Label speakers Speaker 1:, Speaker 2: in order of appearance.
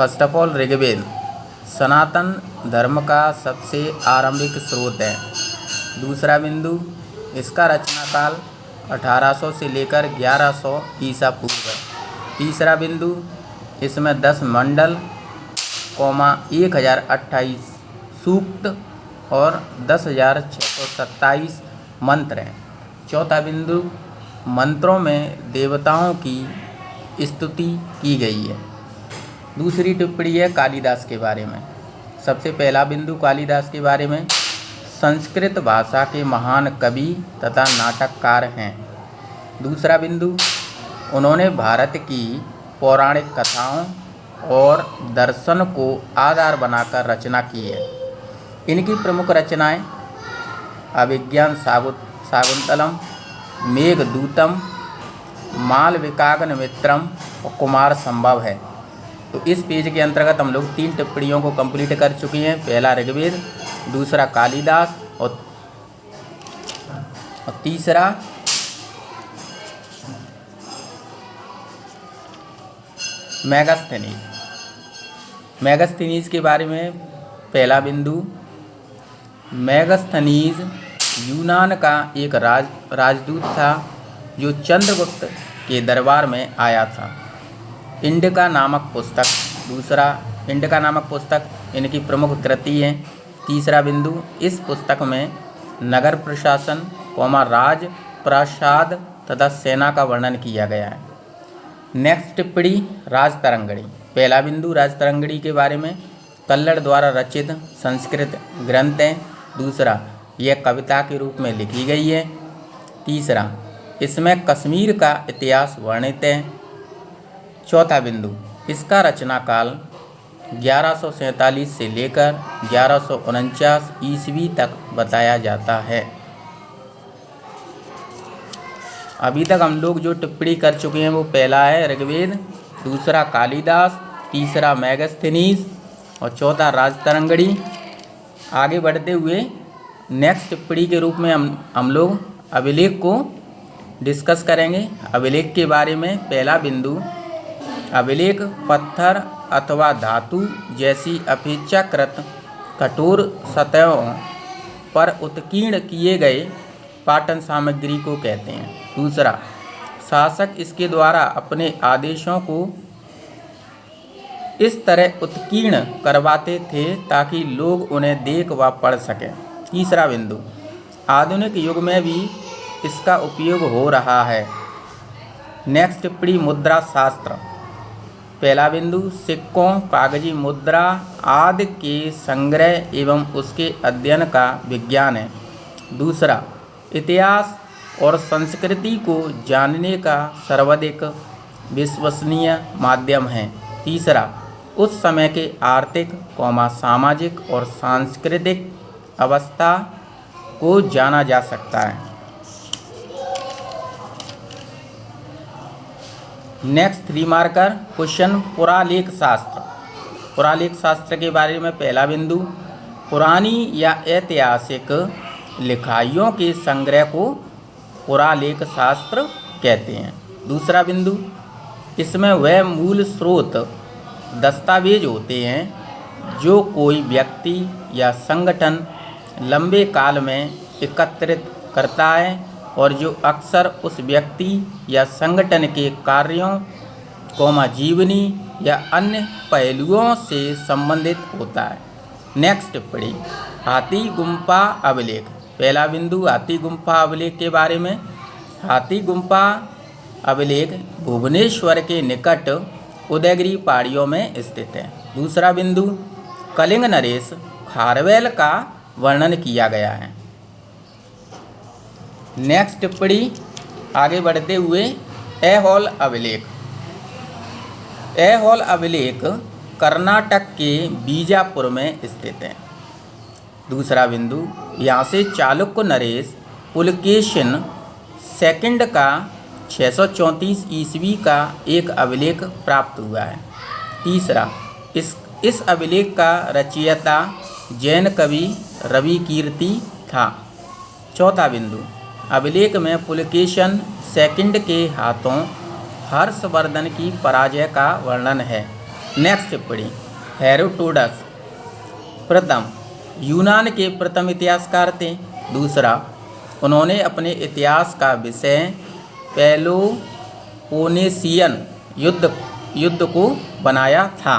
Speaker 1: First of all Rigveda सनातन धर्म का सबसे आरंभिक स्रोत है। दूसरा बिंदु, इसका रचना काल 1800 से लेकर 1100 ईसा पूर्व है। तीसरा बिंदु, इसमें 10 मंडल, 1028 सूक्त और 10,627 मंत्र हैं। चौथा बिंदु, मंत्रों में देवताओं की स्तुति की गई है। दूसरी टिप्पणी है कालिदास के बारे में। सबसे पहला बिंदु कालिदास के बारे में, संस्कृत भाषा के महान कवि तथा नाटककार हैं। दूसरा बिंदु, उन्होंने भारत की पौराणिक कथाओं और दर्शन को आधार बनाकर रचना की है। इनकी प्रमुख रचनाएं अभिज्ञान शाकुंतलम, मेघदूतम, मालविकाग्निमित्रम और कुमार संभव है। तो इस पेज के अंतर्गत हम लोग 3 टिप्पणियों को कंप्लीट कर चुके हैं। पहला ऋग्वेद, दूसरा कालिदास और तीसरा मेगास्थनीज के बारे में। पहला बिंदु, मेगास्थनीज यूनान का एक राजदूत था जो चंद्रगुप्त के दरबार में आया था। इंडिका नामक पुस्तक इनकी प्रमुख कृति है। तीसरा बिंदु, इस पुस्तक में नगर प्रशासन, राज प्रासाद तथा सेना का वर्णन किया गया है। नेक्स्ट टिप्पणी राजतरंगिणी। पहला बिंदु, राजतरंगिणी के बारे में, कल्लड़ द्वारा रचित संस्कृत ग्रंथ है। दूसरा, यह कविता के रूप में लिखी गई है। तीसरा, इसमें कश्मीर का इतिहास वर्णित है। चौथा बिंदु, इसका रचना काल 1147 से लेकर 1149 ईस्वी तक बताया जाता है। अभी तक हम लोग जो टिप्पणी कर चुके हैं वो पहला है ऋग्वेद, दूसरा कालिदास, तीसरा मेगास्थनीज और चौथा राजतरंगिणी। आगे बढ़ते हुए नेक्स्ट टिप्पणी के रूप में हम लोग अभिलेख को डिस्कस करेंगे। अभिलेख के बारे में पहला बिंदु, अभिलेख पत्थर अथवा धातु जैसी अपेक्षाकृत कठोर सतहों पर उत्कीर्ण किए गए पाटन सामग्री को कहते हैं। दूसरा, शासक इसके द्वारा अपने आदेशों को इस तरह उत्कीर्ण करवाते थे ताकि लोग उन्हें देख व पढ़ सकें। तीसरा बिंदु, आधुनिक युग में भी इसका उपयोग हो रहा है। नेक्स्ट टिप्पणी मुद्रा शास्त्र। पहला बिंदु, सिक्कों, कागजी मुद्रा आदि के संग्रह एवं उसके अध्ययन का विज्ञान है। दूसरा, इतिहास और संस्कृति को जानने का सर्वाधिक विश्वसनीय माध्यम है। तीसरा, उस समय के आर्थिक, सामाजिक और सांस्कृतिक अवस्था को जाना जा सकता है। नेक्स्ट रिमार्कर क्वेश्चन, पुरालेख शास्त्र। पुरालेख शास्त्र के बारे में पहला बिंदु, पुरानी या ऐतिहासिक लिखाइयों के संग्रह को पुरालेख शास्त्र कहते हैं। दूसरा बिंदु, इसमें वह मूल स्रोत दस्तावेज होते हैं जो कोई व्यक्ति या संगठन लंबे काल में एकत्रित करता है और जो अक्सर उस व्यक्ति या संगठन के कार्यों, जीवनी या अन्य पहलुओं से संबंधित होता है। नेक्स्ट टिप्पणी हाथी गुम्फा अभिलेख। पहला बिंदु, हाथी गुम्फा अभिलेख के बारे में। हाथी गुम्फा अभिलेख भुवनेश्वर के निकट उदयगिरी पहाड़ियों में स्थित है। दूसरा बिंदु, कलिंग नरेश खारवेल का वर्णन किया गया है। नेक्स्ट टिप्पणी आगे बढ़ते हुए ऐहोल अभिलेख। ऐहोल अभिलेख कर्नाटक के बीजापुर में स्थित है। दूसरा बिंदु, यहाँ से चालुक्य नरेश पुलकेशिन सेकंड का 634 ईस्वी का एक अभिलेख प्राप्त हुआ है। तीसरा, इस अभिलेख का रचयिता जैन कवि रवि कीर्ति था। चौथा बिंदु, अभिलेख में पुलकेशन सेकंड के हाथों हर्षवर्धन की पराजय का वर्णन है। नेक्स्ट टिप्पणी, हेरोडोटस प्रथम यूनान के प्रथम इतिहासकार थे। दूसरा, उन्होंने अपने इतिहास का विषय पेलोपोनेशियन युद्ध को बनाया था।